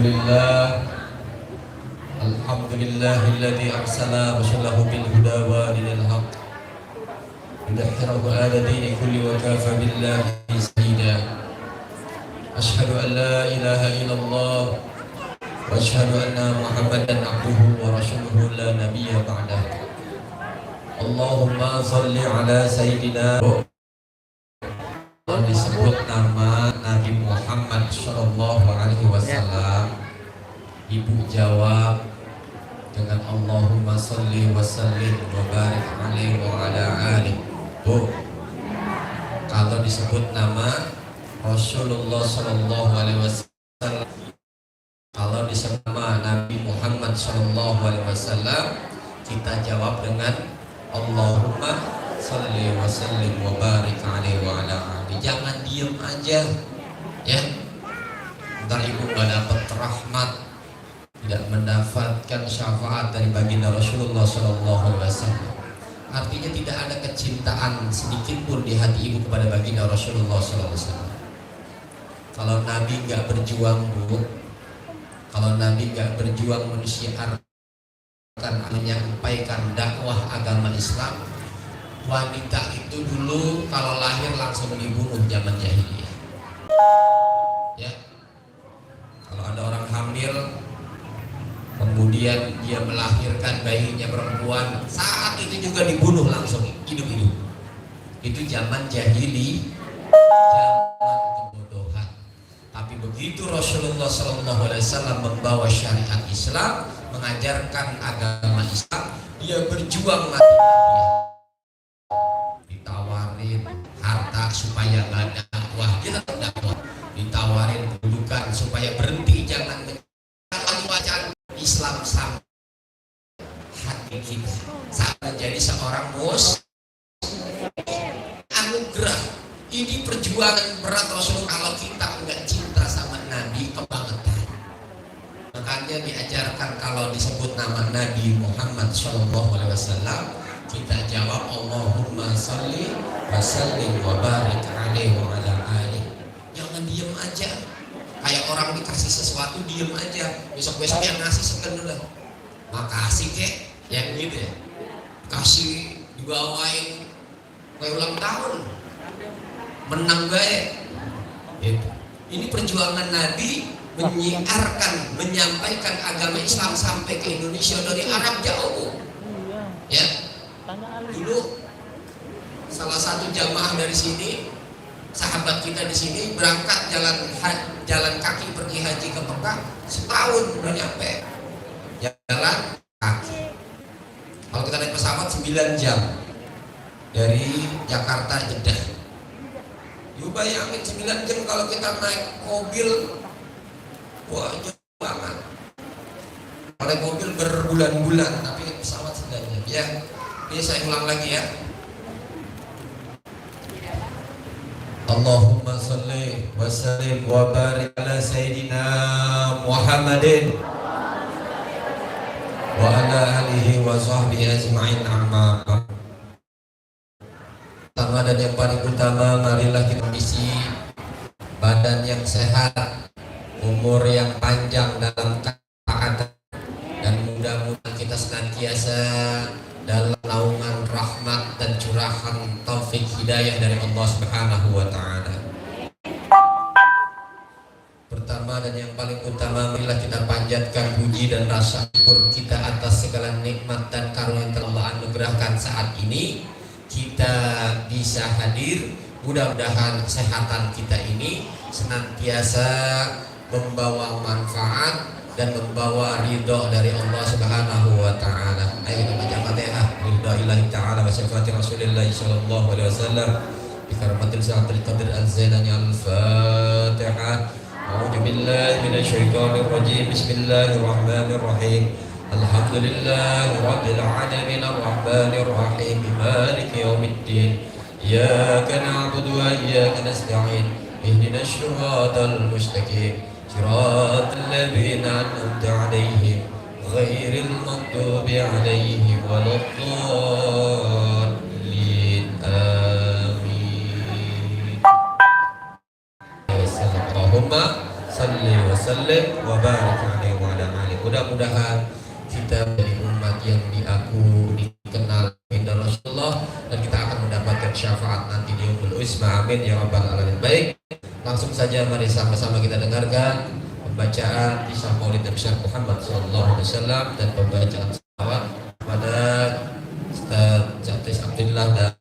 Alhamdulillah, alhamdulillahilladzi arsala rasulahu bil huda wa dinil haqq yudhhirahu ala dini kulli wa kafa billahi shahida. Asyhadu an la ilaha illallah wa asyhadu anna Muhammadan abduhu wa rasuluhu la nabiyya ba'dah. Allahumma shalli ala sayyidina. Disebut nama Nabi Muhammad Shallallahu Alaihi Wasallam, ibu jawab dengan Allahumma sholli wa sallim wa barik alaihi wa ala alihi. Kalau disebut nama Rasulullah Shallallahu Alaihi Wasallam, kalau disebut nama Nabi Muhammad Shallallahu Alaihi Wasallam, kita jawab dengan Allahumma sholli wa sallim wa barik alaihi wa ala alihi. Jangan diem aja, ya. Ntar ibu gak dapat rahmat, tidak mendapatkan syafaat dari baginda Rasulullah Sallallahu Alaihi Wasallam. Artinya tidak ada kecintaan sedikit pun di hati ibu kepada baginda Rasulullah Sallallahu Alaihi Wasallam. Kalau Nabi gak berjuang, bu, kalau Nabi gak berjuang menyiarkan, menyampaikan dakwah agama Islam, wanita itu dulu kalau lahir langsung dibunuh zaman jahiliyah. Ya, kalau ada orang hamil kemudian dia melahirkan bayinya perempuan, saat itu juga dibunuh langsung hidup-hidup. Itu zaman jahili, zaman kebodohan. Tapi begitu Rasulullah SAW membawa syariat Islam, mengajarkan agama Islam, dia berjuang mati. Ditawarin harta supaya nggak dakwah, dia tetap dakwah. Ditawarin kedudukan supaya berhenti, jangan wajah Islam sampai hati kita saat menjadi seorang muslim. Anugerah ini, perjuangan berat Rasulullah. Kalau kita nggak cinta sama Nabi, kebangetan. Makanya diajarkan kalau disebut nama Nabi Muhammad SAW, kita jawab Allahumma sholli wa sallim wa barik alaihi wa ala alihi. Jangan diem aja, kayak orang dikasih sesuatu diem aja, besok-besok yang ngasih seken udah makasih kek, yang gitu ya, kasih dibawain kayak ulang tahun, menang baik gitu. Ini perjuangan Nabi menyiarkan, menyampaikan agama Islam sampai ke Indonesia dari Arab jauh, ya. Dulu salah satu jamaah dari sini, sahabat kita di sini, berangkat jalan kaki pergi haji ke Mekah, setahun udah nyampe jalan kaki. Kalau kita naik pesawat 9 jam dari Jakarta Jeddah. Yuk bayangin 9 jam kalau kita naik mobil, wah jauh banget. Kalau naik mobil berbulan-bulan, tapi pesawat sedangnya ya. Ini saya ulang lagi ya. Allahumma sholli wa sallim wa barik ala sayyidina Muhammadin wa ala alihi wa sahbihi ajma'in, amma ba'd. Pertama dan yang paling utama, marilah kita isi badan yang sehat, umur yang panjang dalam ketaatan, dan mudah-mudahan kita senantiasa dalam naungan rahmat dan curahan taufik hidayah dari Allah Subhanahu wa Ta'ala. Pertama dan yang paling utama, marilah kita panjatkan puji dan rasa syukur kita atas segala nikmat dan karunia yang telah Allah anugerahkan saat ini. Kita bisa hadir, mudah-mudahan kesehatan kita ini senantiasa membawa manfaat dan membawa ridho dari Allah Subhanahu wa Ta'ala. Ayo kita baca Fatihah. Ridho ilahi ta'ala wa syafaati Rasulillah sallallahu alaihi wasallam bi karamatil sa'atil qadr al-zainani al-Fatihah. A'udzu billahi minasy syaithanir rajim. Bismillahirrahmanirrahim. Alhamdulillahi rabbil alamin arrahmanir rahim maliki yaumiddin. Iyyaka na'budu wa iyyaka nasta'in. Ihdinas siratal mustaqim. صراط الذين أنعمت عليهم غير المغضوب عليهم ولا الضالين آمين. Allahumma salli wa sallim wa barik alaihi wa ala alihi. Mudah-mudahan kita menjadi umat yang diaku, dikenal indah Rasulullah, dan kita akan mendapatkan syafaat nanti di Yaumul Isma. Amin ya rabbal alamin. Baik, langsung saja mari sama-sama kita dengarkan pembacaan kisah Maulid Nabi Muhammad SAW dan pembacaan salawat pada Ustaz Jatis Abdullah, dan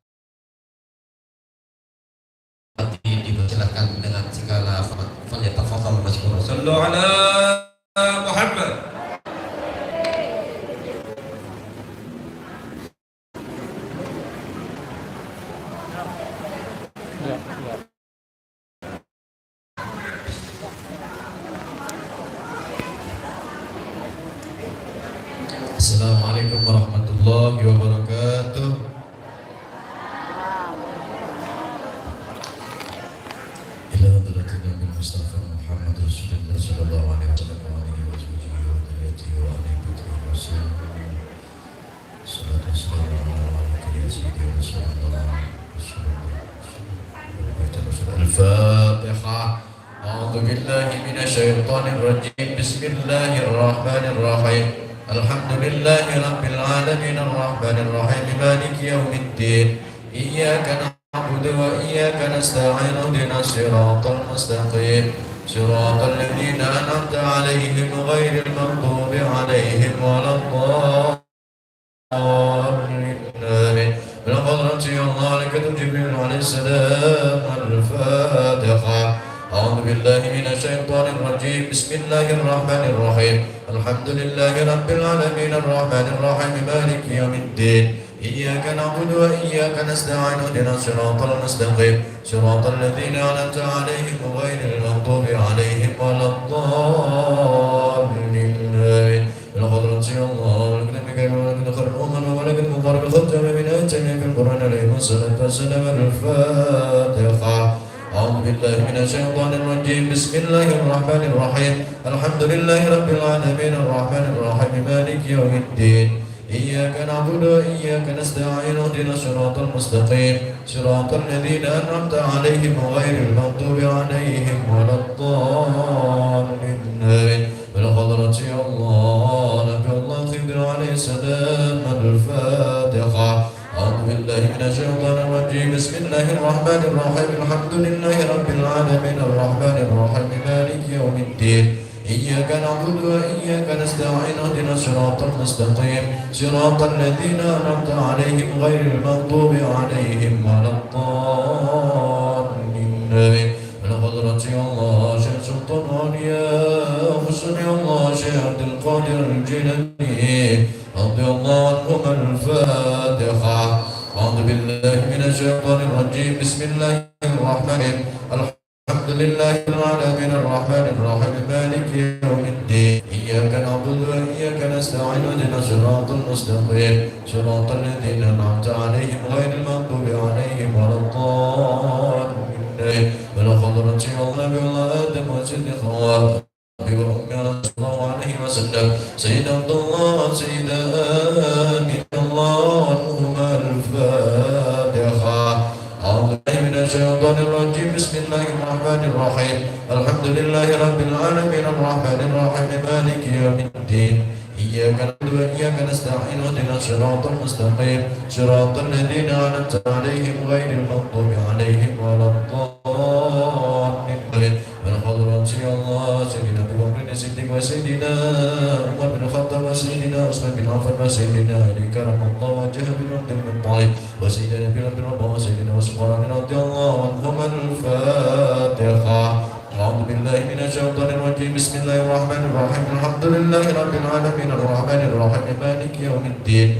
dipersilakan dengan segala falyatafadhal masykur. Sallu ala Muhammad. Assalamualaikum warahmatullahi wabarakatuh. Ila hadratina bil Mustafa Muhammad Rasulullah sallallahu alaihi wasallam wa alihi wa sahbihi wa dhurriyyatihi wa ahli baitihi wa sallam. Salatu wassalamu ala sayyidina Rasulullah. Al-Fatihah. A'udzu billahi minasy syaithanir rajim. Bismillahir rahmanir rahim. Alhamdulillahi rabbil alamin arrahmanir rahim maliki yaumiddin. Iyyaka na'budu wa iyyaka nasta'in ihdinas siratal mustaqim siratal ladzina an'amta 'alaihim ghairil maghdubi 'alaihim waladdallin. بلغت ملائكة جبريل عليه السلام. الفاتحة. أعوذ بالله من الشيطان الرجيم. بسم الله الرحمن الرحيم. الحمد لله رب العالمين الرحمن الرحيم مالك يوم الدين. إياك نعبد وإياك نستعين اهدنا الصراط المستقيم صراط الذين أنعمت عليهم غير المغضوب عليهم ولا الضالين. لقد رضي الله ولكن خير الأمم ولكن مقارب الختم من أجل في القرآن عليه الصلاة والسلام. الفاتحة. أعوذ بالله من الشيطان الرجيم. بسم الله الرحمن الرحيم. الحمد لله رب العالمين الرحمن الرحيم مالك يوم الدين. إياك نعبد وإياك نستعين اهدنا الصراط المستقيم صراط الذين أنعمت عليهم غير المغضوب عليهم ولا الضالين. ولقد رضي الله نبي الله خضر عليه السلام. الفاتحة. أعوذ بالله من الشيطان الرجيم. بسم الله الرحمن الرحيم. الحمد لله رب العالمين الرحمن الرحيم مالك يوم الدين. إياك نعبد وإياك نستعين اهدنا الصراط المستقيم صراط الذين أنعمت عليهم غير المغضوب عليهم ولا الضالين. ولقد رضي الله شيخ سلطان أولياء حسني الله شيخ عبد القادر الجيلاني رضي الله عنهم. الفاتحة. أعوذ بالله من الشيطان الرجيم. بسم الله الرحمن الرحيم. الحمد لله العالمين الرحمن الرحيم مالك يوم الدين. إياك نعبد وإياك نستعين اهدنا الصراط المستقيم صراط الذين أنعمت عليهم غير المغضوب عليهم ولا الضالين. ولقد رضي الله بولا آدم وسيد خوات وأمي صلى الله عليه وسلم سيد عبد الله سيد آمين الله عنهما. الفاتحة. أعوذ بالله من الشيطان الرجيم. بسم الله الرحمن الرحيم. الحمد لله رب العالمين الرحمن الرحيم مالك يوم الدين. إياك نعبد وإياك نستعين اهدنا الصراط المستقيم صراط الذين أنعمت عليهم غير المغضوب عليهم ولا الضالين. ولقد رضي الله سيدنا أبي بكر الصديق وسيدنا عمر بن الخطاب وسيدنا عثمان بن عفان وسيدنا علي كرم الله وجهه بن عبد المطلب وسيدنا بلال بن رباح وسيدنا عثمان رضي الله عنهم. الفاتحة. أعوذ بالله من الشيطان الرجيم. بسم الله الرحمن الرحيم. الحمد لله رب العالمين الرحمن الرحيم مالك يوم الدين.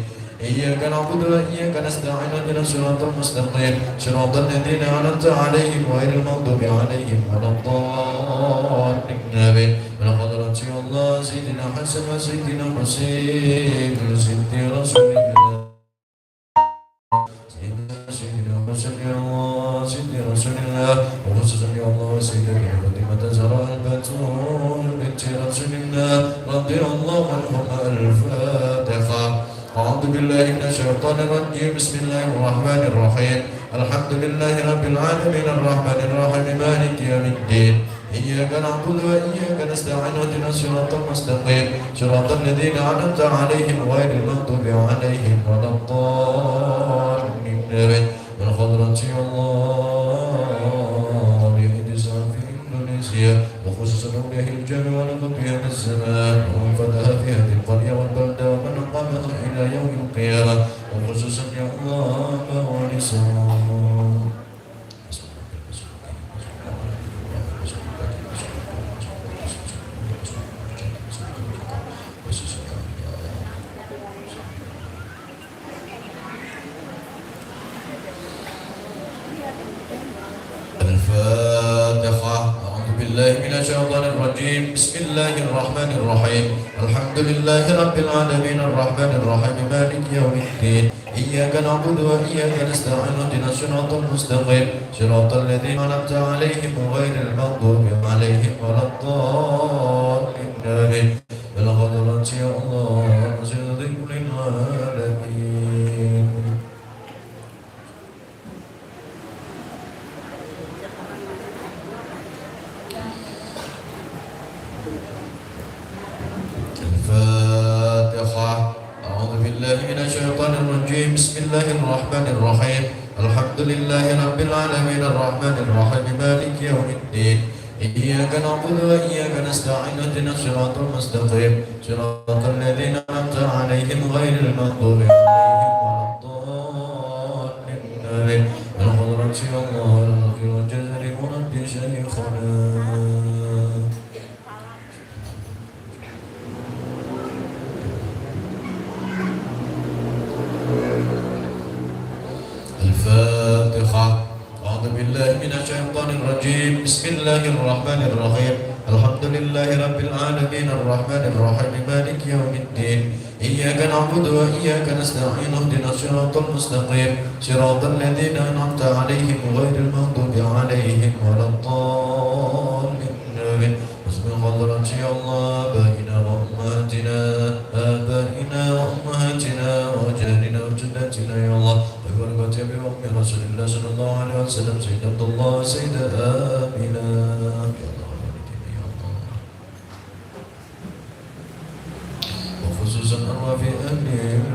إياك نعبد وإياك نستعين اهدنا الصراط المستقيم صراط الذين أنعمت عليهم غير المغضوب عليهم ولا الضالين. ولقد رضي الله سيدنا حسن وسيدنا حسين سيد رسول الله سيدنا حسن سيد رسول الله وخصوصا يا الله سيدنا فاطمة زهراء البتول بنت رسول الله رضي الله عنهما. الفاتحة. أعوذ بالله من الشيطان الرجيم. بسم الله الرحمن الرحيم. الحمد لله رب العالمين الرحمن الرحيم مالك يوم الدين. إياك نعبد وإياك نستعين اهدنا الصراط المستقيم صراط الذين أنعمت عليهم غير المغضوب عليهم ولا الضالين الخضرة الله يهدي في إندونيسيا وخصوصا أولياء الجامع ولقد في هذا الزمان ومن فتح في هذه القرية والبلدة ومن أقامها إلى يوم القيامة وخصوصا يا الله ونساء الفاتحة. أعوذ بالله من الشيطان الرجيم. بسم الله الرحمن الرحيم. الحمد لله رب العالمين الرحمن الرحيم مالك يوم الدين إياك نعبد وإياك نستعين اهدنا الصراط المستقيم صراط الذين أنعمت عليهم غير المغضوب عليهم ولا الضالين بالغدرة يا الله صدق للعالمين. الفاتحة. أعوذ بالله من الشيطان الرجيم. بسم الله الرحمن الرحيم. الحمد لله رب العالمين الرحمن الرحيم مالك يوم الدين إياك نعبد وإياك نستعين اهدنا الصراط المستقيم صراط الذين أنعمت عليهم غير المغضوب عليهم ولا الضالين الخضرة الله الأرض والجزر مرد شيخنا. الفاتحة. أعوذ بالله من الشيطان الرجيم. بسم الله الرحمن الرحيم. الحمد لله رب العالمين الرحمن الرحيم مالك يوم الدين إياك نعبد وإياك نستعين اهدنا الصراط المستقيم صراط الذين أنعمت عليهم غير المغضوب عليهم ولا الضالين بسم الله يا الله آبائنا وأمهاتنا وأجدادنا وجداتنا يا الله ببركة بحكم رسول الله صلى الله عليه وسلم سيد عبد الله سيد آمنا وخصوصا أرواح أهل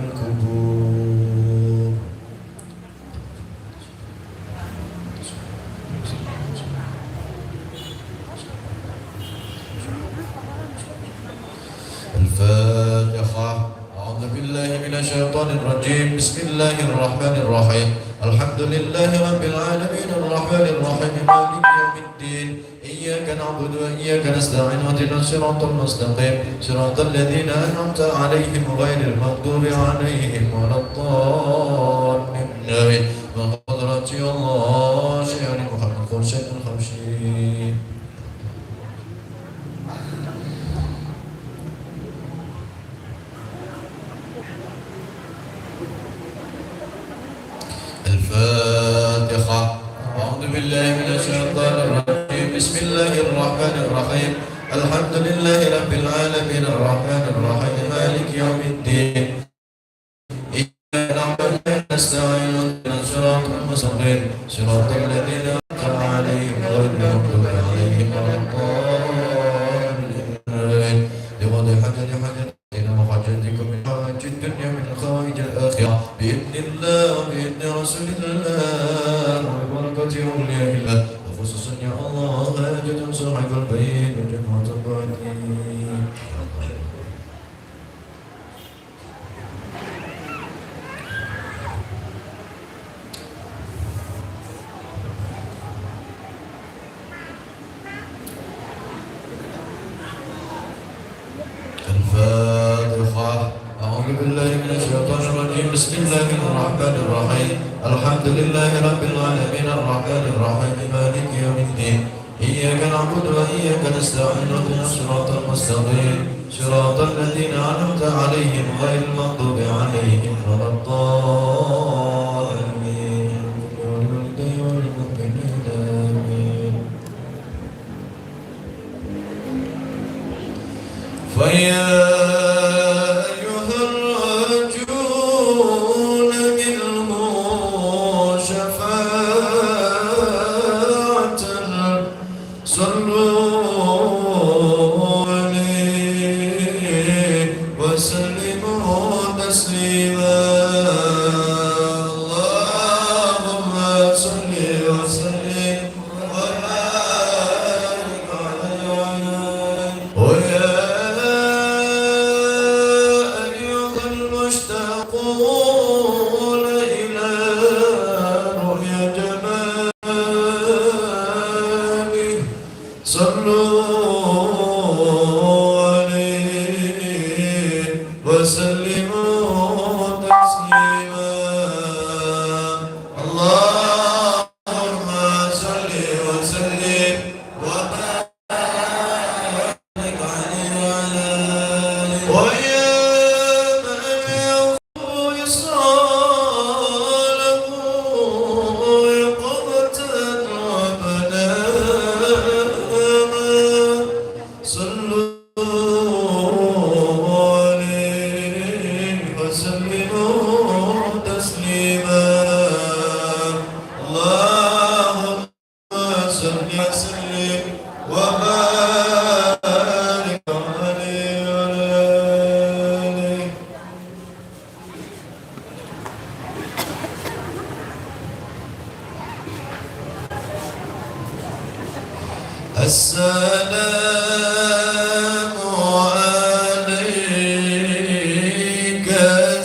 القبور. الفاتحة. أعوذ بالله من الشيطان الرجيم. بسم الله الرحمن الرحيم. الحمد لله رب العالمين الرحمن الرحيم مالك يوم الدين إياك نعبد وإياك نستعين اهدنا الصراط المستقيم صراط الذين أنعمت عليهم غير المغضوب عليهم ولا الضالين وقدرة الله شيئا محمد فرشد الخمسين. الفاتحة. أعوذ بالله من الشيطان الرجيم. بسم الله الرحمن الرحيم. الحمد لله رب العالمين الرحمن الرحيم مالك يوم الدين إياك نعبد وإياك نستعين اهدنا الصراط المستقيم صراط الذين أنعمت عليهم غير المغضوب عليهم ولا الضالين لقد حجر حجتنا وحجتكم من حوائج الدنيا من حوائج الآخرة بإذن الله وبإذن رسول الله وبركة أولياء الله وخصوصا يا الله هاجة صاحب البيت وجنة الظالمين. الفاتحة. أعوذ بالله من الشيطان الرجيم. بسم الله الرحمن الرحيم. الحمد لله رب العالمين الرحمن الرحيم مالك يوم الدين إياك نعبد وإياك نستعين اهدنا الصراط المستقيم صراط الذين أنعمت عليهم غير المغضوب عليهم ولا الضالين والوالدين والمؤمنين آمين. فيا أيها الراجون منه شفاعة صلوا وسلموا تسليما اللهم صل وسلم وبارك عليه وعلى آله ويا من يغفو وصاله يقظة وبناما صلوا عليه وسلموا تسليما اللهم صل وسلم وبارك عليه وعلى آله السلام عليك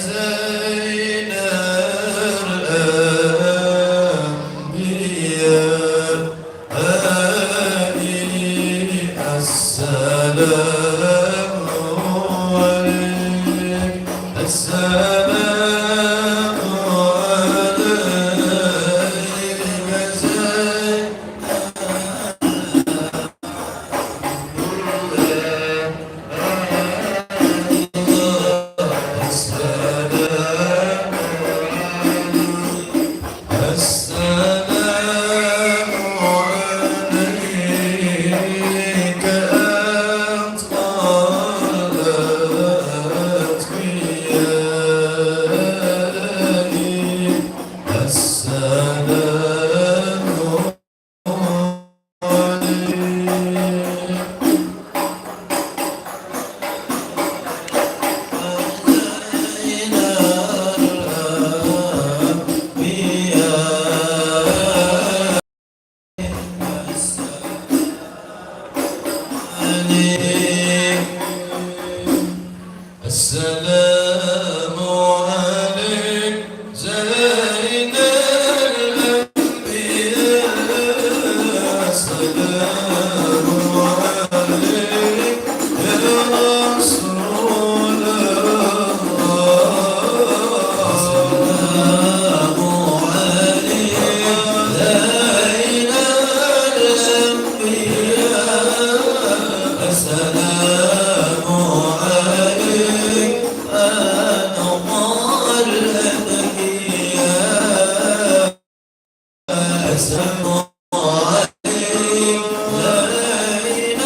زين الأنبياء السلام عليك السلام عليك زين السلام عليك أطلت بيدي السلام عليك السلام عليك زين الأنبياء السلام عليك يا رسول الله السلام عليك زين الأنبياء السلام عليك أنظر الأنبياء السلام عليك زين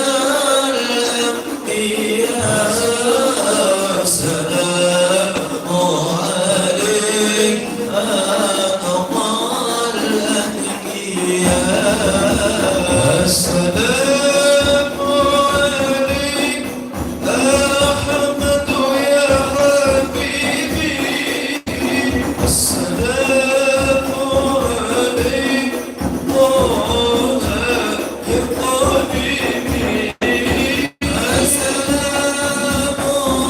الأنبياء السلام عليك أنظر الأنبياء السلام عليك أحمد يا حبيبي السلام عليك طه يا طبيبي السلام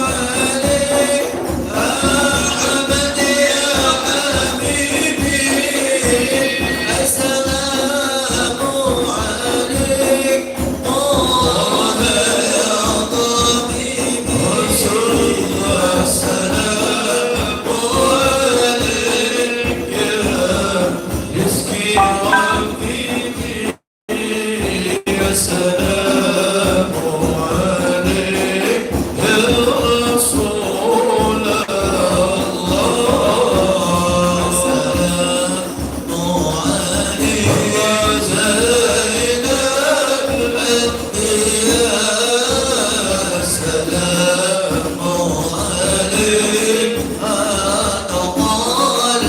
عليك أحمد يا حبيبي السلام عليك طه يا طبيبي رسول الله السلام عليك يا يسكي حبيبي السلام عليك يا رسول الله السلام عليك زين الأنبياء السلام عليك أنظر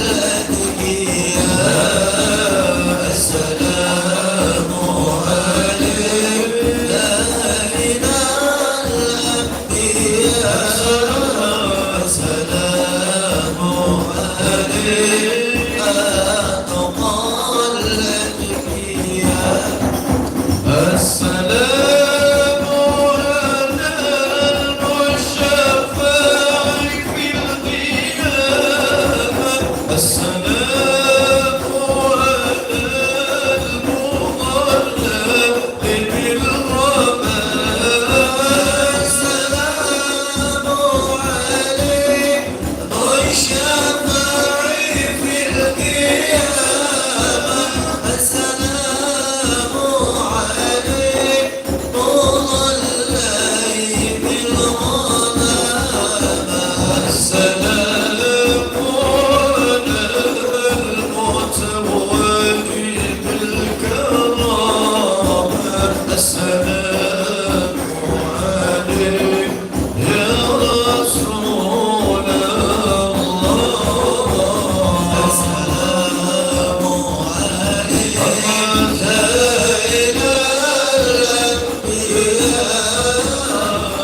الأنبياء السلام عليك زين الأنبياء السلام عليك أنظر الأنبياء السلام على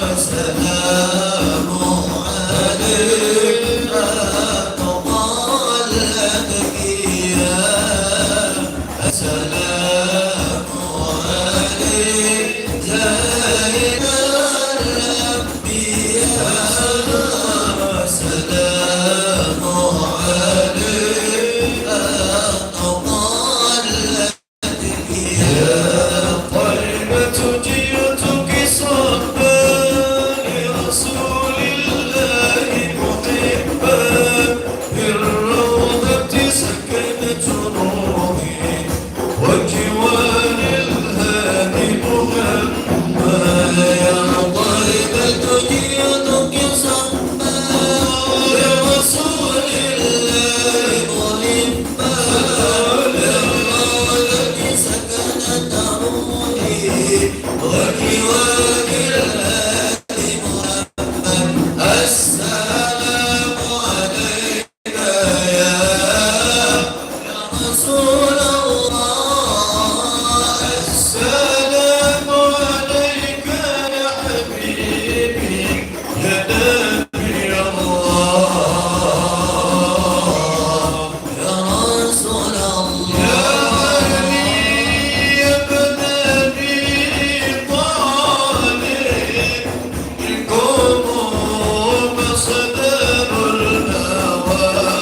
سلام عليك أتقى الأتقياء سلام عليك زين الأنبياء سلام عليك أتقى الأتقياء طيبة جئتك صبا لرسول الله محبا بالروضة سكنت روحي وجوار الهادي محمد يا طيبة جئتك صبا لرسول الله محبا بالروضة سكنت روحي وجوار الهادي محمد السلام عليك يا رسول الله السلام عليك يا حبيبي يا نبي الله يا رسول الله يا علي يا ابن أبي طالب الكون صدر الأواخر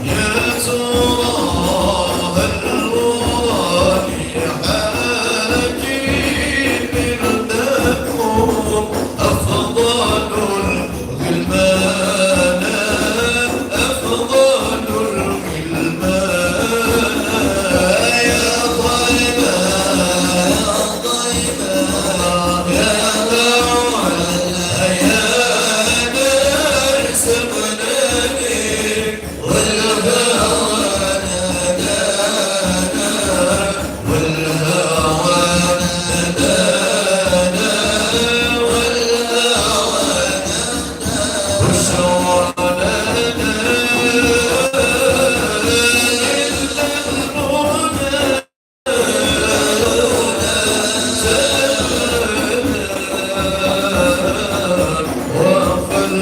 يا زراها الوالي حاجي بردكم أفضل الغلمان أفضل الغلمان يا طيبة يا طيبة يا دعوة الأيام ارسمناني والهوى نادانا والهوى نادانا والهوى نادانا بشرى لنا إلا المنى وقل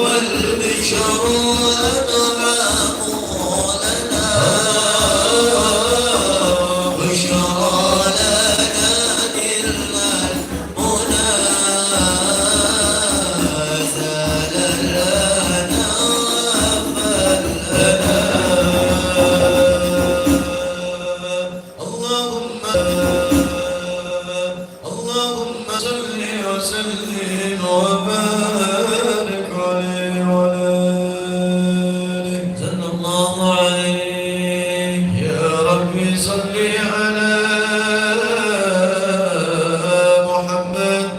والبشر أنعام لنا بشرى لنا إلا المنى زال لنا فلنا اللهم صل وسلم وبارك عليه وعلى آله صلى الله عليه يا ربي صل على محمد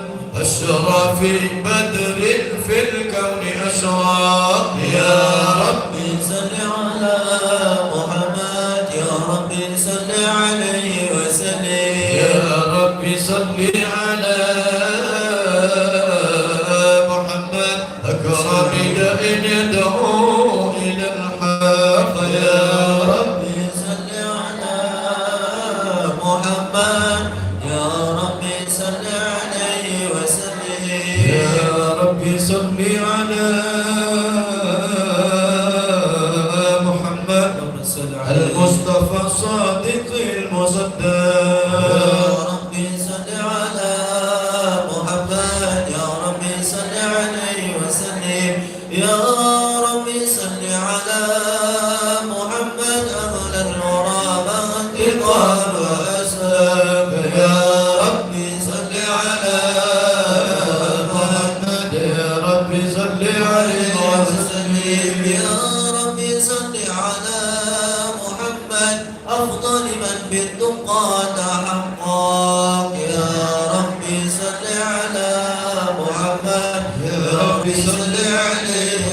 أشرف بدر في الكون أشرف يا ربي صل على محمد يا ربي صل عليه وسلم يا ربي صل على محمد أكرم داء يدعو إلى الحق يا ربي صل على محمد يا ربي صل عليه وسلم يا ربي صل على محمد المصطفى الصادق المصدق يا ربي صل على محمد يا ربي صل عليه وسلم يا ربي صل على محمد أهل الورى منطقا وأسلام يا ربي صل على محمد يا ربي صل عليه وسلم يا ربي صل على محمد أفضل من بالتقى تحقق يا ربي صل على محمد يا ربي صل عليه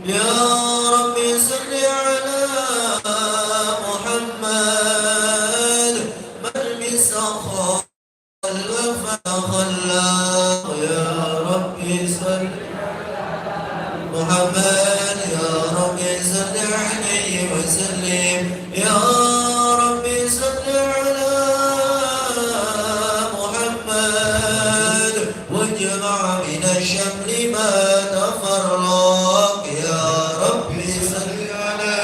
يا ربي وسلم يا ربي صل على محمد واجمع من الشمل ما تفرق يا ربي صل على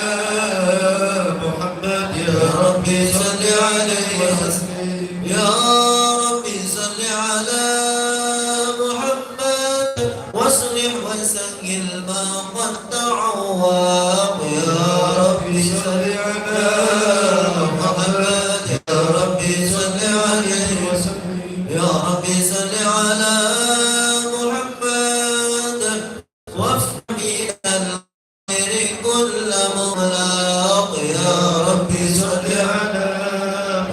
محمد يا ربي صل عليه وسلم يا ربي صل على محمد واصلح وسهل ما قد تعوق يا ربي صل على محمد يا ربي صل عليه وسلم يا ربي صل على محمد وافتح من الخير كل مغلق يا ربي صل على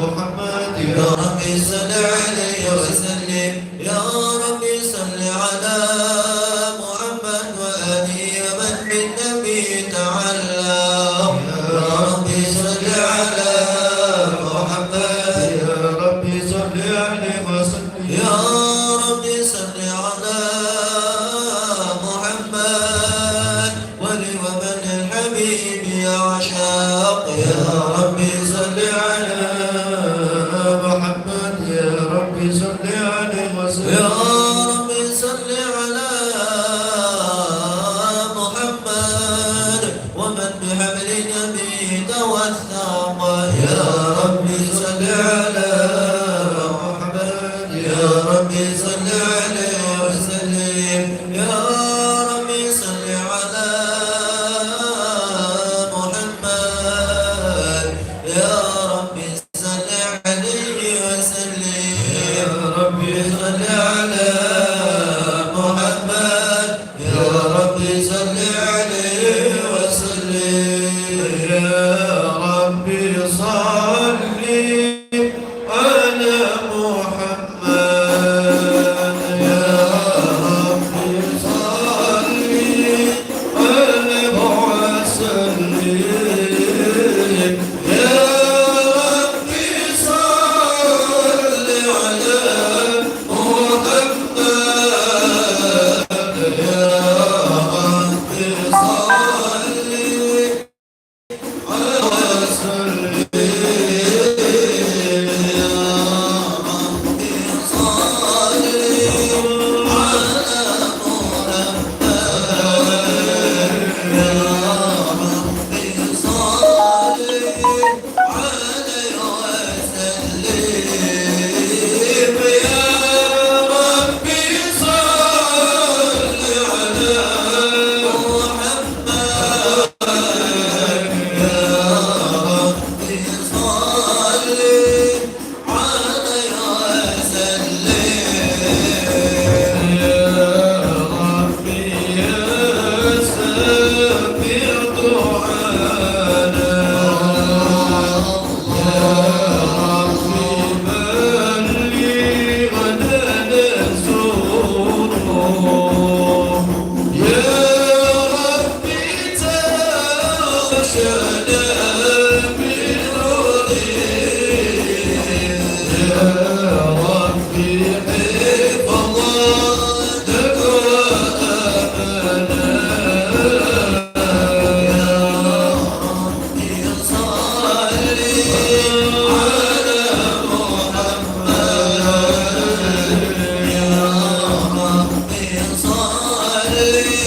محمد يا ربي صل عليه وسلم يا ربي صل على محمد وآله من بالنبي تعلق يا ربي صل على محمد يا ربي صل عليه وسلم يا ربي صل على محمد ولومن الحبيب يعشق يا ربي صل على محمد يا ربي صل عليه وسلم يا ربي صل على محمد ومن بحبل النبي توثق يا ربي صل على محمد يا ربي صل عليه وسلم يا ربي صل على محمد يا ربي صل عليه وسلم يا ربي صل على محمد يا ربي صل عليه وسلم يا ربي صل على محمد يا ربي صل عليه وسلم يا ربي صل على محمد يا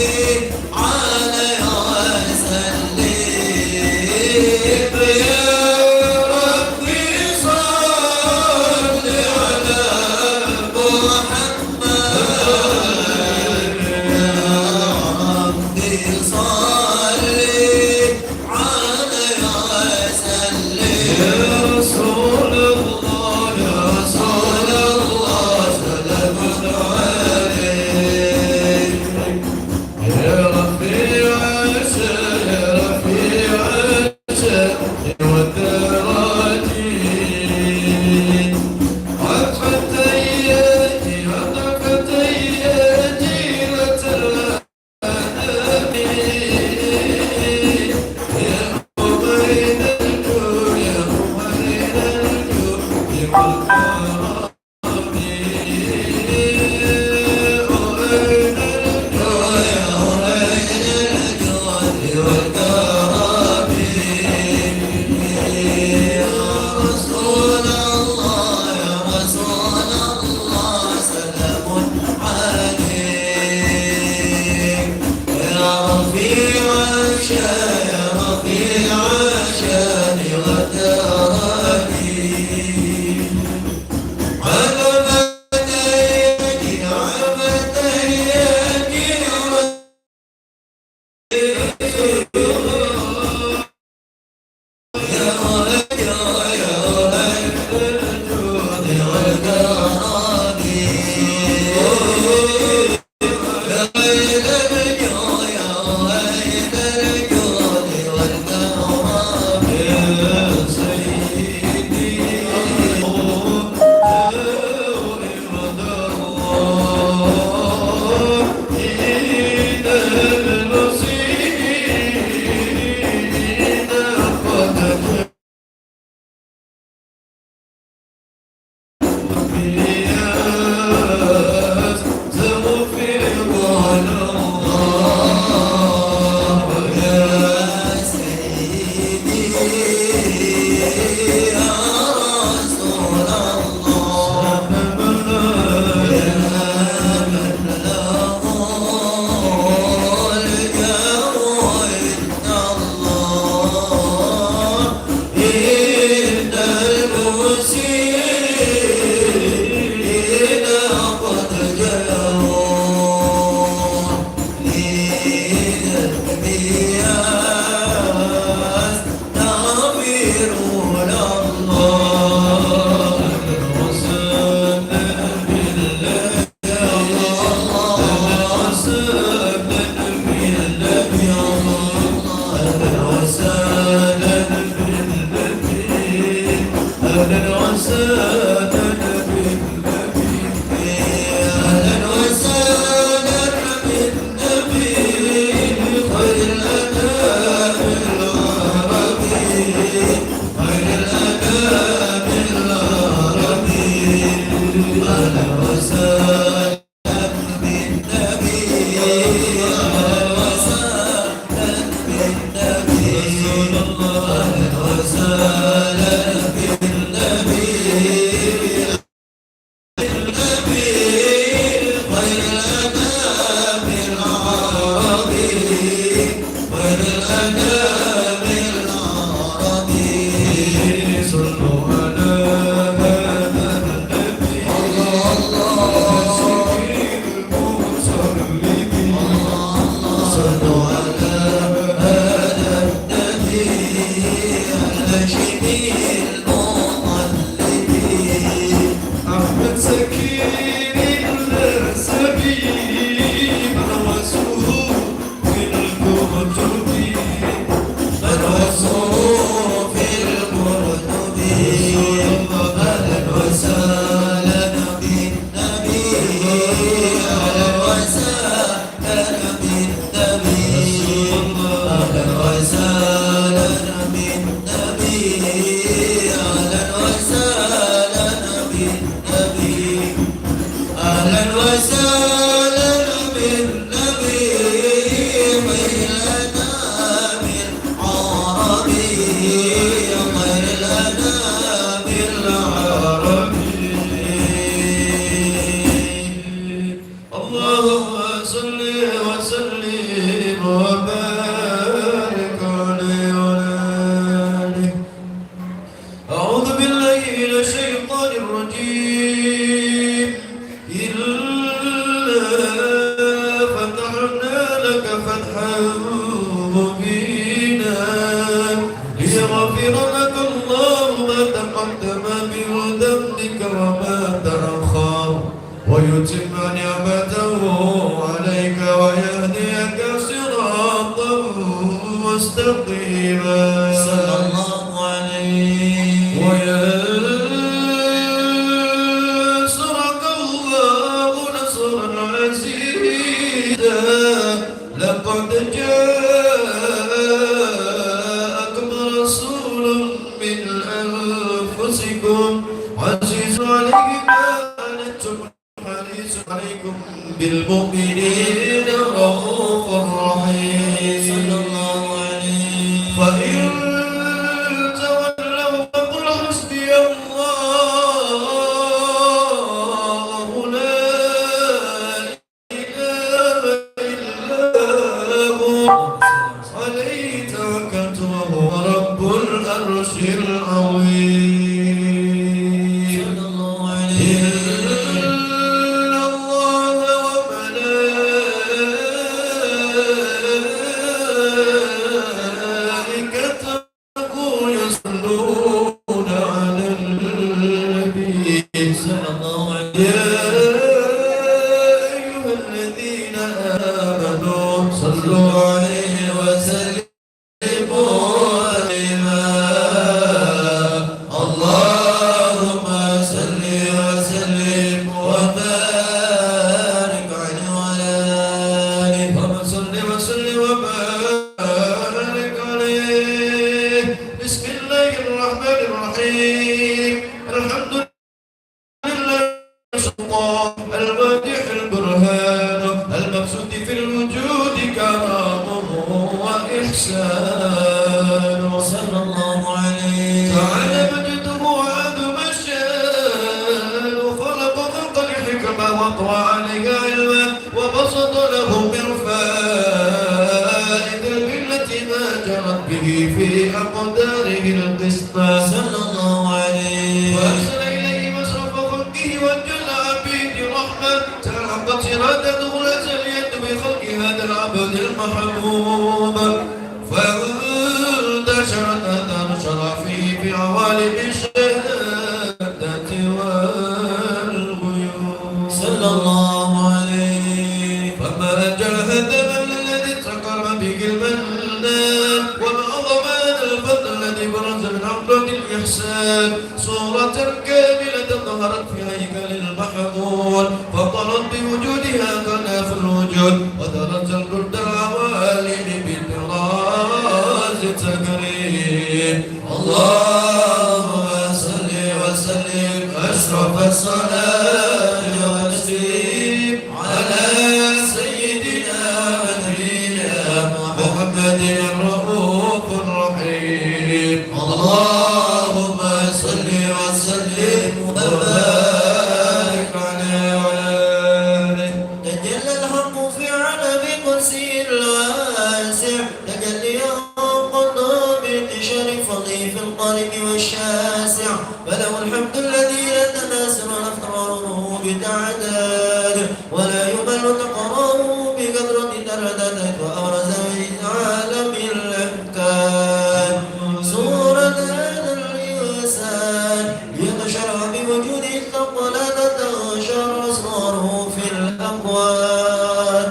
ربي عشان غداري العرش العظيم صلى الله عليه إن الله وملائكته يصلون على النبي صلى الله عليه يا أيها الذين آمنوا صلوا عليه وسلموا تسليما اللهم صل وسلم وبارك عليه وعلى آله اللهم صل وسلم وبارك عليه بسم الله الرحمن الرحيم الحمد لله المادح البرهان المقصود في الوجود كرامه وإحسان صلى الله عليه تعالى مجده وعظم الشان خلق خلق الحكمة وطوى عليها علما وبسط له من فائد التي ما جرت به في أقداره القسطى صلى الله عليه وأرسل إليه مصرف خلقه وجل عبيد رحمة تلحقت إرادته الأزلية بخلق هذا العبد المحبوب فانتشرت أثار شرفه في عوالم الشهادة والغيوب صلى الله عليه فما جاهد من الذي تقرب به المنان وما عظم هذا الفضل الذي برز من عقلة الإحسان صورة كاملة ظهرت في هيكل المحمول فطرت بوجودها كناف الوجود وترت الجلد العوالم بالطراز التكريم اللهم صل وسلم أشرف الصلاة والتسليم على سيدنا ونبينا محمد الرؤوف الرحيم اللهم صل وسلم وبارك عليه وعلى آله تجلى الحق في علم قدسه الواسع تجليا قضى بانتشار فضله في القلب والشاسع فله الحمد الذي لا تناسر أفكاره بتعداد ولا يمل تقراه بكثرة ترددت وأبرز من عالم الإمكان صورة هذا الإنسان يتشرع بوجوده التقوى لا تتغشر أسراره في الأقوال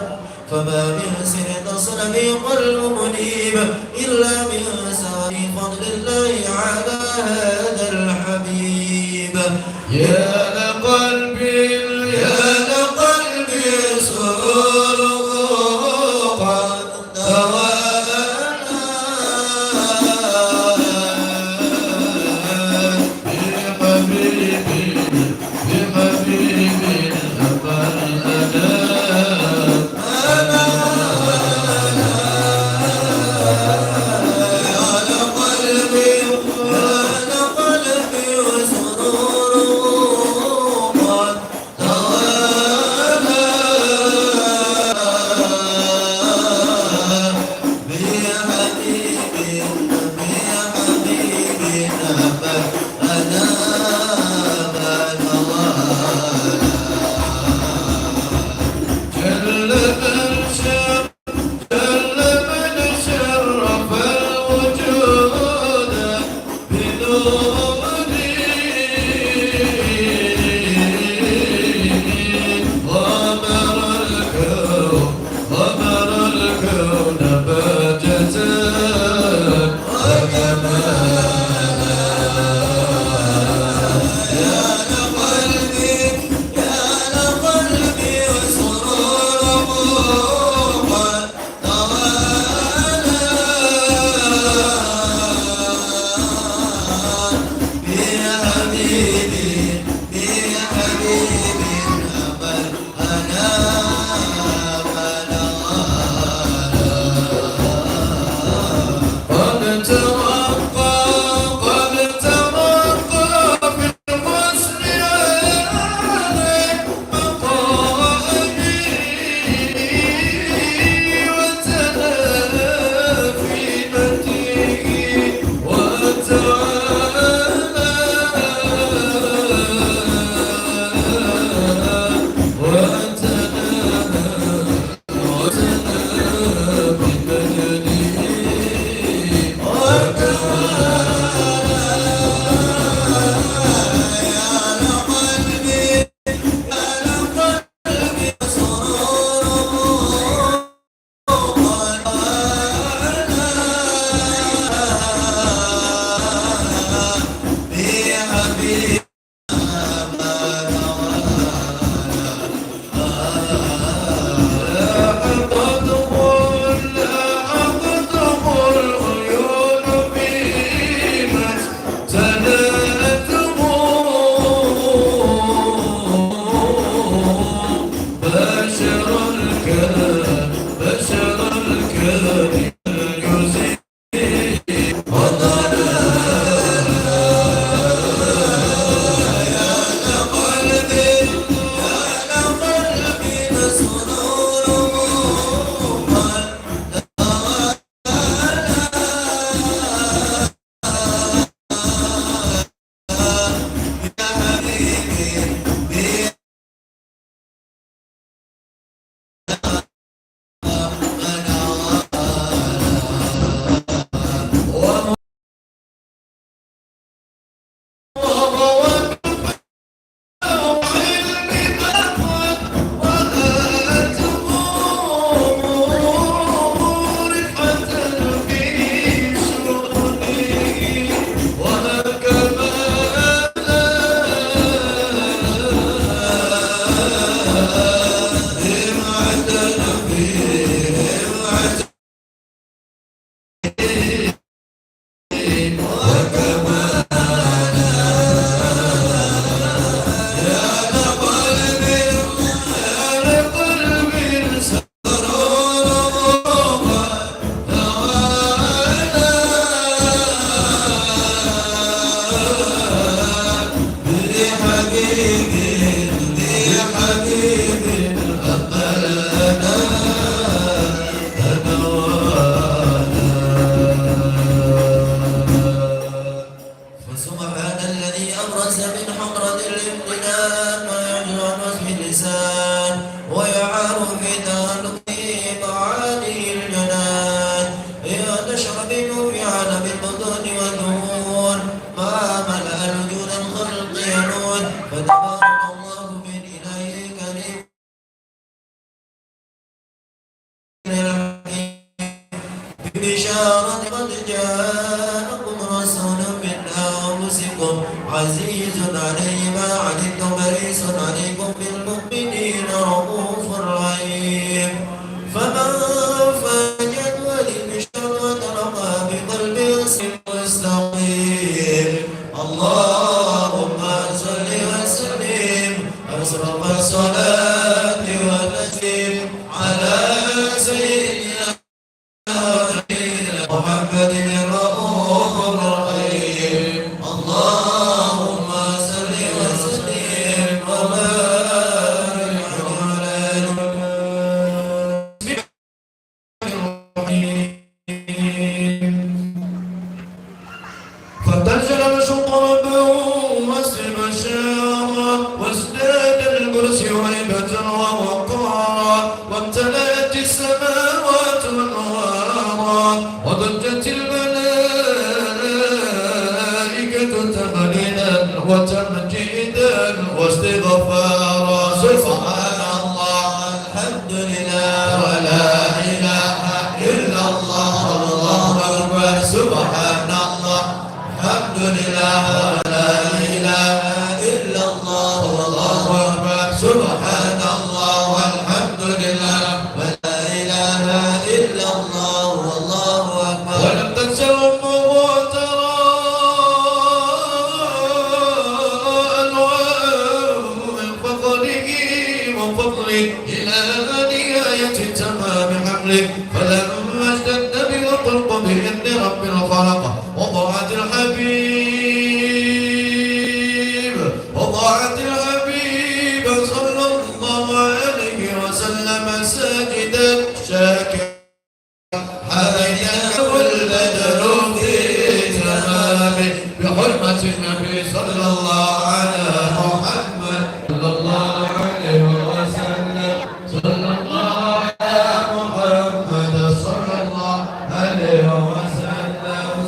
فما من سر تصل به قلب منيب إلا من سعي فضل الله على هذا الحبيب يا لقلبي يا لقلبي سرور قد تولى بحبيبي أبى الأنام قد توقع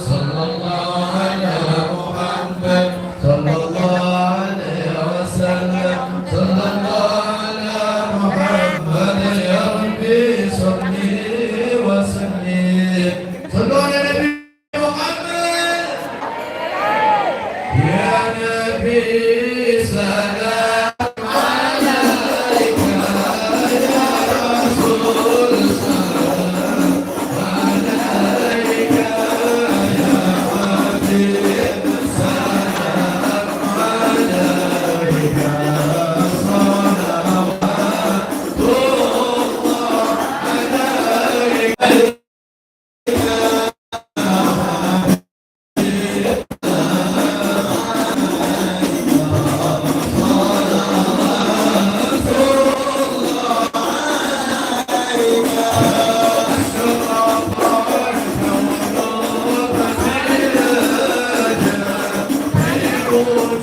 صلى الله Bye.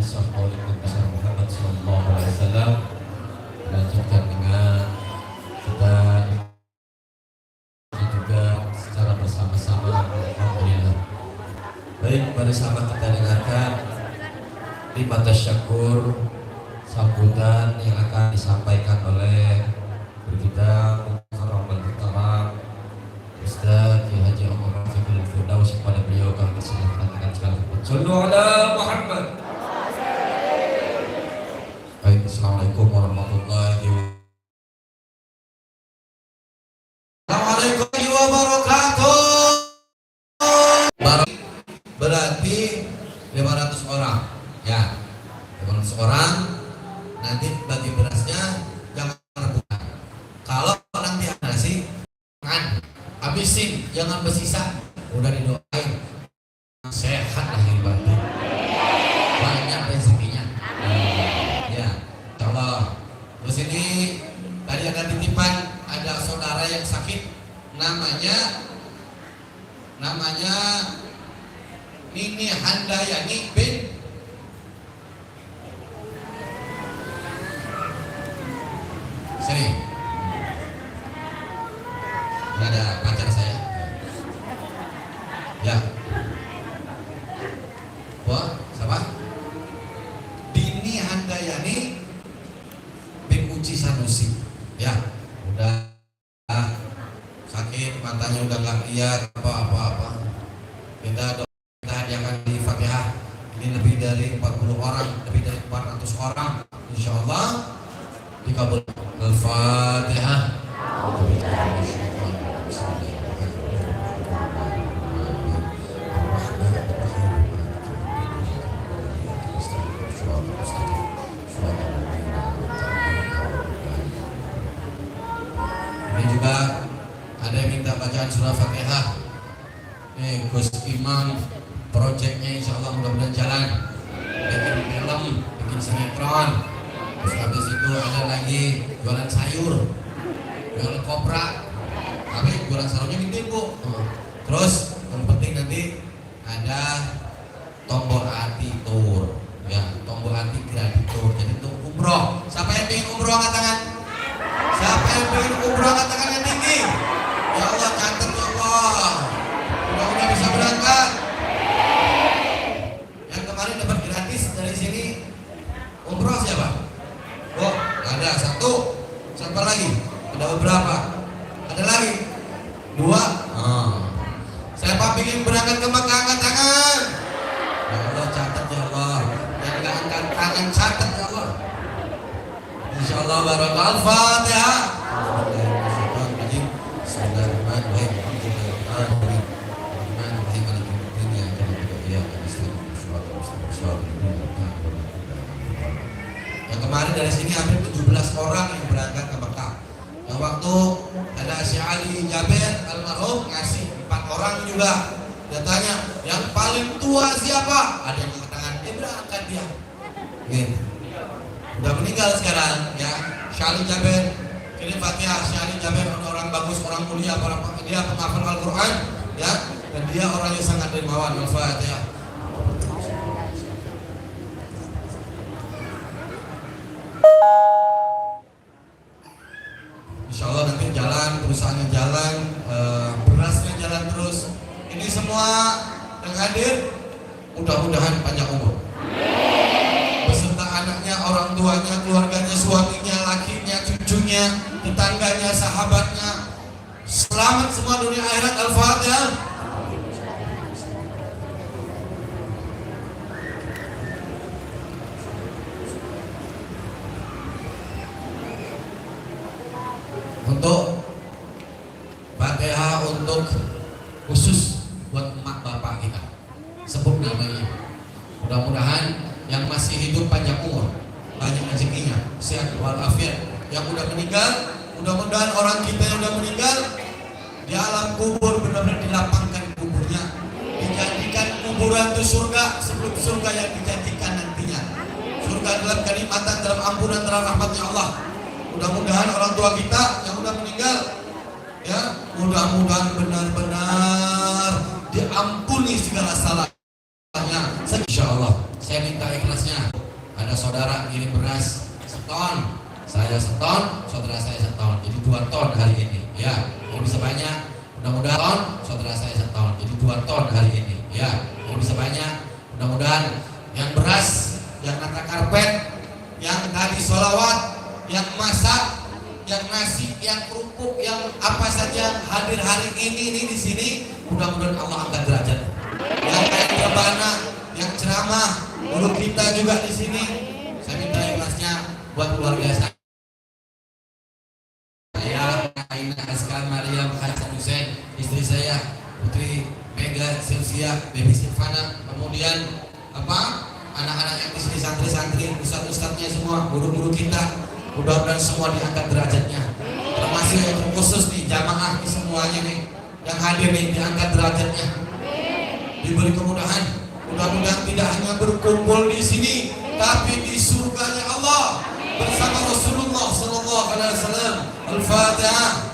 kisah Maulid besar Muhammad Sallallahu Alaihi Wasallam, dilanjutkan dengan kita juga secara bersama-sama. Alhamdulillah. Baik, mari sama kita dengarkan lima tasyakur sambutan yang akan disampaikan oleh kita Mukarram al-Mukarram Ustaz Ki Haji Umar Rafiqul Firdaus. Kepada beliau kami persilahkan dengan segala hormat. Sallu ala Muhammad. Baik, assalamualaikum warahmatullahi wabarakatuh. Berarti 500 orang ya, 500 orang. Nanti bagi berasnya jangan rebutan. Kalau nanti ada nasi kan habisin, jangan bersisa. Udah didoain sehat lahir batin, banyak rezekinya ya insyaallah. Terus ini tadi ada titipan, ada saudara yang sakit, namanya Nini Handayani bin Seri. Ini ada pacar saya ya. Wah, siapa? Dini Handayani bin Uci Sanusi ya. Udah sakit, matanya udah nggak lihat apa-apa. Kita hadiahkan di Fatihah. Ini lebih dari 40 orang, lebih dari 400 orang. Insya Allah dikabul. Al-Fatihah. Ini juga ada yang minta bacaan surah Fatihah. Gus Imam, proyeknya insya Allah mudah-mudahan jalan. Bikin film, bikin sinetron. Terus habis itu ada lagi jualan sayur, jualan kopra. Tapi jualan sayurnya gede bu. Terus yang penting nanti ada tombol hati tour, ya tombol hati kreditur. Jadi untuk umroh. Siapa yang ingin umroh angkat tangan? Siapa yang ingin umroh angkat tangan yang tinggi? Ya Allah, catat ya Allah. Mudah-mudahan bisa berangkat. Yang kemarin dapat gratis dari sini umroh siapa? Oh, ada satu. Siapa lagi? Ada beberapa. Ada lagi? Dua. Siapa ingin berangkat ke Makkah angkat tangan? Ya Allah, catat ya Allah. Yang nggak angkat tangan catat ya Allah. Insya Allah barokah. Al-Fatihah. Yang kemarin dari sini hampir 17 orang yang berangkat ke Mekah. Yang waktu ada Syekh Ali Jaber almarhum ngasih 4 orang juga. Dia tanya, yang paling tua siapa? Ada yang angkat tangan, dia berangkat dia. Gitu. Udah meninggal sekarang ya. Syekh Ali Jaber, ini Fatihah. Syekh Ali Jaber orang bagus, orang mulia, dia penghafal Al-Quran ya. Dan dia orang yang sangat dermawan. Al-Fatihah. Insya Allah nanti jalan, perusahaannya jalan, berasnya jalan terus. Ini semua yang hadir mudah-mudahan panjang umur. Beserta anaknya, orang tuanya, keluarganya, suaminya, lakinya, cucunya, tetangganya, sahabatnya. Selamat semua dunia akhirat. Al-Fatihah. Untuk Fatihah untuk khusus buat emak bapak kita, sebut namanya. Mudah-mudahan yang masih hidup panjang umur, banyak rezekinya, sehat walafiat. Yang udah meninggal, mudah-mudahan orang kita yang udah meninggal di alam kubur benar-benar dilapangkan kuburnya, dijadikan kuburan itu surga sebelum surga yang dijanjikan nantinya. Surga dalam kenikmatan, dalam ampunan, dalam rahmatnya Allah. Mudah-mudahan orang tua kita yang udah meninggal ya, mudah-mudahan benar-benar diampuni segala salahnya. Insya Allah. saya minta ikhlasnya. Ada saudara kirim beras seton, saya seton, saudara saya seton, jadi 2 ton hari ini. Ya, kalau bisa banyak, mudah-mudahan ton, saudara saya seton, jadi 2 ton hari ini. Ya, kalau bisa banyak, mudah-mudahan yang beras, yang nata karpet, yang tadi sholawat, yang masak, yang nasi, yang kerupuk, yang apa saja hadir hari ini di sini, mudah-mudahan Allah angkat derajat. Yang kayak rebana, yang ceramah, guru kita juga di sini. Saya minta ikhlasnya buat keluarga saya, Aina Askar Mariam Hasan Hussein, istri saya Putri Mega Sylvia, Baby Silvana, kemudian anak-anak yang di sini, santri-santri, ustadz-ustadznya semua, guru-guru kita, mudah-mudahan semua diangkat derajatnya. Termasuk yang terkhusus nih jamaah nih semuanya nih yang hadir nih, diangkat derajatnya, diberi kemudahan. Mudah-mudahan tidak hanya berkumpul di sini, tapi di surganya Allah bersama Rasulullah Sallallahu Alaihi Wasallam. Al-Fatihah.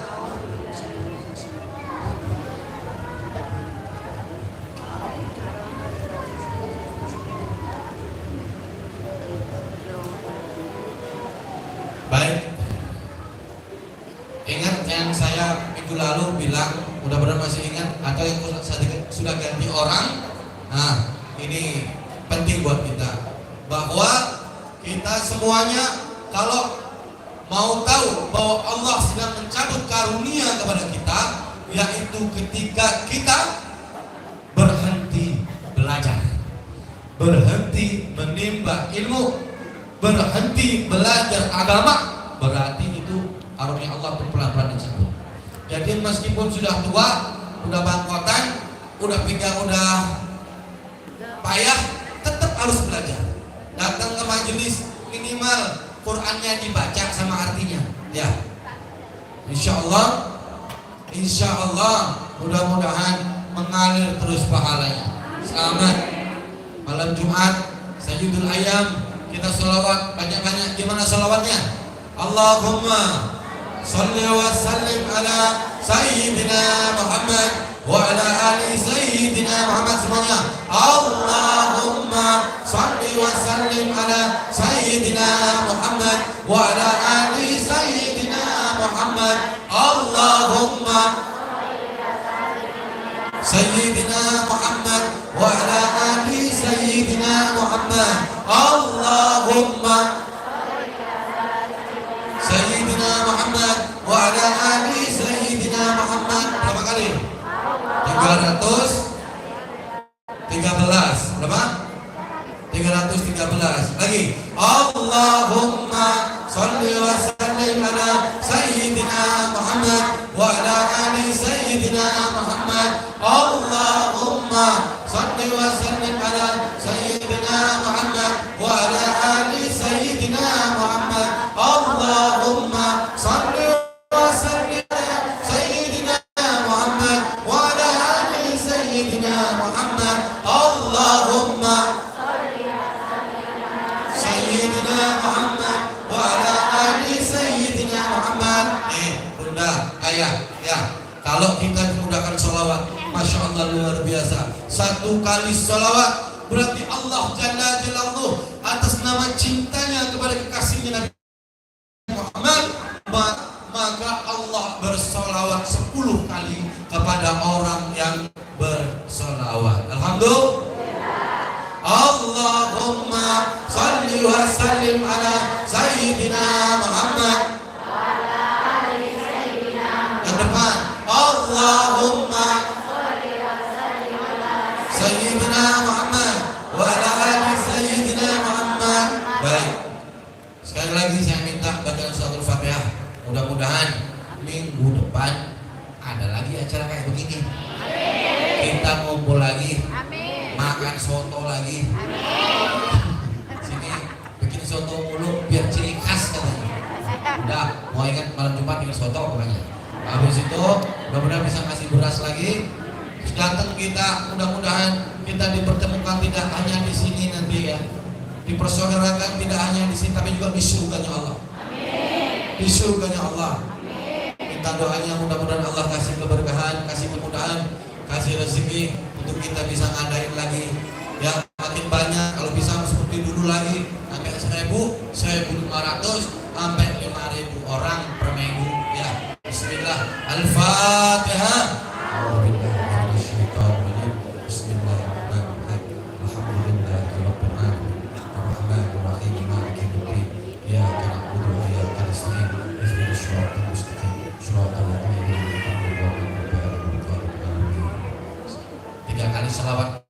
Baik, ingat yang saya minggu lalu bilang, mudah-mudahan masih ingat, atau yang sudah ganti orang. Nah, ini penting buat kita, bahwa kita semuanya kalau mau tahu bahwa Allah sedang mencabut karunia kepada kita, yaitu ketika kita berhenti belajar, berhenti menimba ilmu, berhenti belajar agama, berarti itu karunia Allah pun pelan-pelan dicabut. Jadi meskipun sudah tua, udah bangkotan, udah pinggang, udah payah, tetap harus belajar. Datang ke majelis, minimal Qurannya dibaca sama artinya. Ya, Insya Allah mudah-mudahan mengalir terus pahalanya. Selamat malam Jumat, Sayyidul Ayam. Kita sholawat banyak-banyak. Gimana sholawatnya? Allahumma salli wa sallim ala Sayyidina Muhammad wa ala ali Sayyidina Muhammad. Semuanya Allahumma salli wa sallim ala Sayyidina Muhammad wa ala ali Sayyidina Muhammad. Allahumma Sayyidina Muhammad wa ala ali Sayyidina Muhammad. Allahumma Sayyidina Muhammad wa ala ali Sayyidina Muhammad. Berapa kali? 313. Berapa? 313. Lagi. Allahumma salli wa sallim ala Sayyidina Muhammad wa ala ali Sayyidina Muhammad. Allahumma salli wa sallim ala Sayyidina Muhammad wa ala ali Sayyidina Muhammad. Allahumma salli wa sallim ala Sayyidina Muhammad wa ala ali Sayyidina Muhammad. Allahumma Sayyidina Muhammad wa ala ali Sayyidina Muhammad. Bunda, ayah, ya. Kalau kita dimudahkan sholawat, Masya Allah luar biasa. 1 kali sholawat berarti Allah Jalla Jalaluhu atas nama cintanya kepada kekasihnya Nabi Muhammad, maka Allah bersolawat 10 kali kepada orang yang bersolawat. Alhamdulillah. Allahumma salli wa sallim ala Sayyidina Muhammad. Yang depan, Allahumma Sayyidina Muhammad wa ala ali Sayyidina Muhammad. Baik, sekali lagi saya minta bacaan surat Al-Fatihah. Mudah-mudahan minggu depan ada lagi acara kayak begini. Kita ngumpul lagi, makan soto lagi. Sini bikin soto mulu biar ciri khas katanya. Udah, mau ingat malam Jumat bikin soto pokoknya. Habis itu mudah-mudahan bisa kasih beras lagi. Datang kita, mudah-mudahan kita dipertemukan tidak hanya di sini nanti ya, dipersaudarakan tidak hanya di sini tapi juga di surganya Allah. Di surganya Allah. Minta doanya mudah-mudahan Allah kasih keberkahan, kasih kemudahan, kasih rezeki untuk kita bisa ngadain lagi. Ya makin banyak, kalau bisa lagi sampai 1.000, 1.500 sampai 5.000 orang per minggu ya. Bismillah. Al-Fatihah. Tiga kali selawat.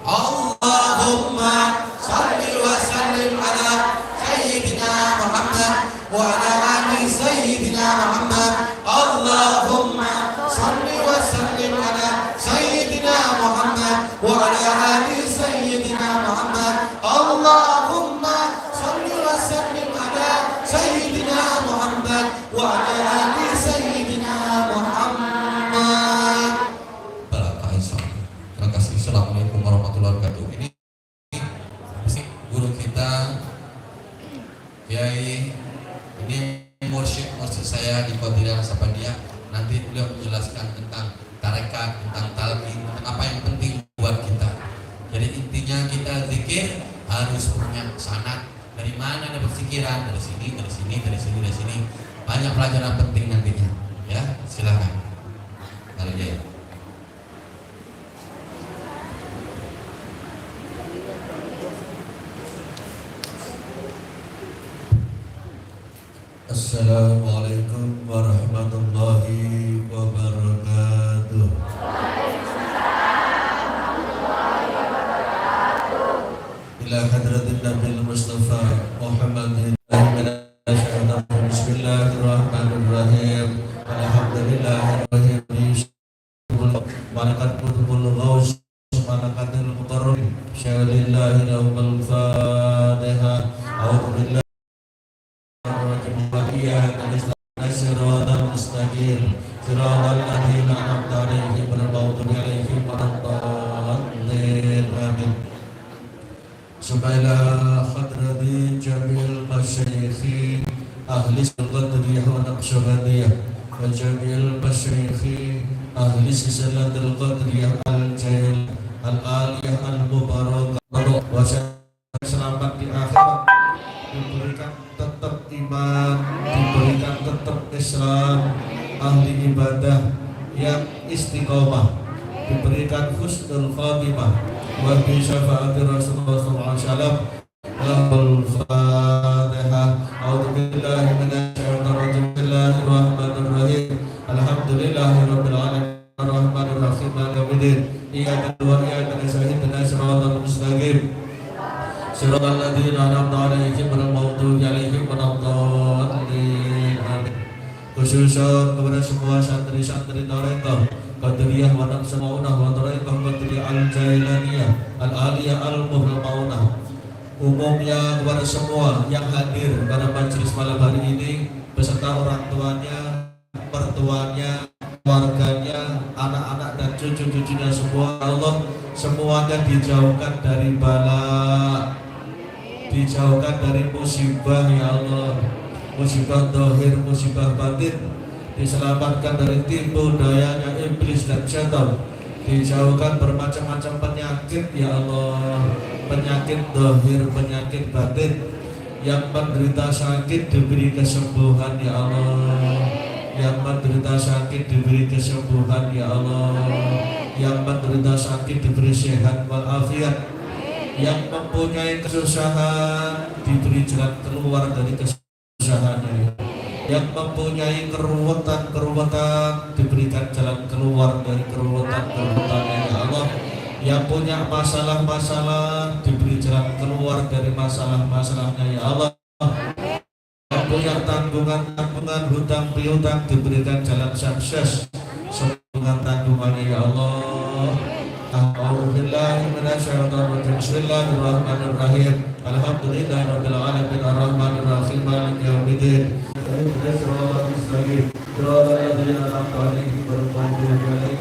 Allahumma salli wa sallim ala sayyidina Muhammad wa ala ali sayyidina Muhammad. Allahumma salli wa sallim ala sayyidina Muhammad wa ala ali sayyidina Muhammad. Allahumma salli wa sallim ala sayyidina Muhammad wa ala ali sayyidina Muhammad. Terima kasih. Assalamualaikum warahmatullahi wabarakatuh. Ini guru kita Kiai, ini mursyid saya di Qadiriyah Sapandia. Nanti beliau menjelaskan tentang tarekat, tentang talqin, tentang apa yang penting buat kita. Jadi intinya kita zikir harus punya sanad. Dari mana dapat pikiran? Dari sini, dari sini, dari sini, dari sini. Banyak pelajaran penting nantinya. Ya, silakan. Kalau Jaya. Assalamualaikum warahmatullahi wabarakatuh. Ila hadratin Nabil Mustafa Muhammadin. Bismillahirrahmanirrahim. Alhamdulillahirrahmanirrahim. Malakat kutubul ghaus, malakatil muqarrabin. Syalillahi lahumul Fatihah. A'udzubillahi Siratal mustaqim siratal ladzina an'amta 'alaihim ghairil maghdubi 'alaihim waladdallin. Amin. Subhana hadrati jamil masyayikhi ahli al-qadriyah wa naqsyabandiyah wa jamil masyayikhi ahli silatul qadriyah al-jail al-aliyah al-mubarakah wa selamat di akhirat, diberikan tetap iman, diberikan tetap Islam, ahli ibadah yang istiqomah, diberikan husnul khatimah wa bi syafaati Rasulullah sallallahu alaihi wasallam. Al-Fatihah. A'udzubillahi minasyaitonir rajim. Bismillahirrahmanirrahim. Alhamdulillahirabbil alamin arrahmanir rahim maliki yaumiddin. Iyyaka na'budu wa iyyaka nasta'in ihdinas siratal mustaqim siratal ladzina an'amta 'alaihim ghairil maghdubi 'alaihim waladdallin. Amin. Khususan kepada semua santri-santri tarekat Qadiriyah wa Naqsyabandiyah wa tarekat Qadiriyah al-Jailaniyah al-Aliyah al-Muhrammaunah, umumnya kepada semua yang hadir pada majelis malam hari ini beserta orang tuanya, mertuanya, keluarganya, anak-anak dan cucu-cucunya semua. Allah semuanya dijauhkan dari bala, dijauhkan dari musibah ya Allah, musibah zahir, musibah batin, diselamatkan dari tipu dayanya iblis dan syaitan, dijauhkan bermacam-macam penyakit ya Allah, penyakit zahir, penyakit batin. Yang menderita sakit diberi kesembuhan ya Allah, yang menderita sakit diberi kesembuhan ya Allah, yang menderita sakit diberi sehat walafiat, yang mempunyai kesusahan diberi jalan keluar dari kesusahannya, yang mempunyai keruwetan diberikan jalan keluar dari keruwetannya ya Allah, yang punya masalah-masalah diberi jalan keluar dari masalah-masalahnya ya Allah, yang punya tanggungan-tanggungan, hutang piutang diberikan jalan sukses dengan tanggungannya ya Allah. A'udzubillahi minasyaitonir rajim. Bismillahirrahmanirrahim. Alhamdulillahirabbil alamin arrahmanir rahim maliki yaumiddin. Ihdinas siratal mustaqim siratal ladzina an'amta 'alaihim ghairil maghdubi 'alaihim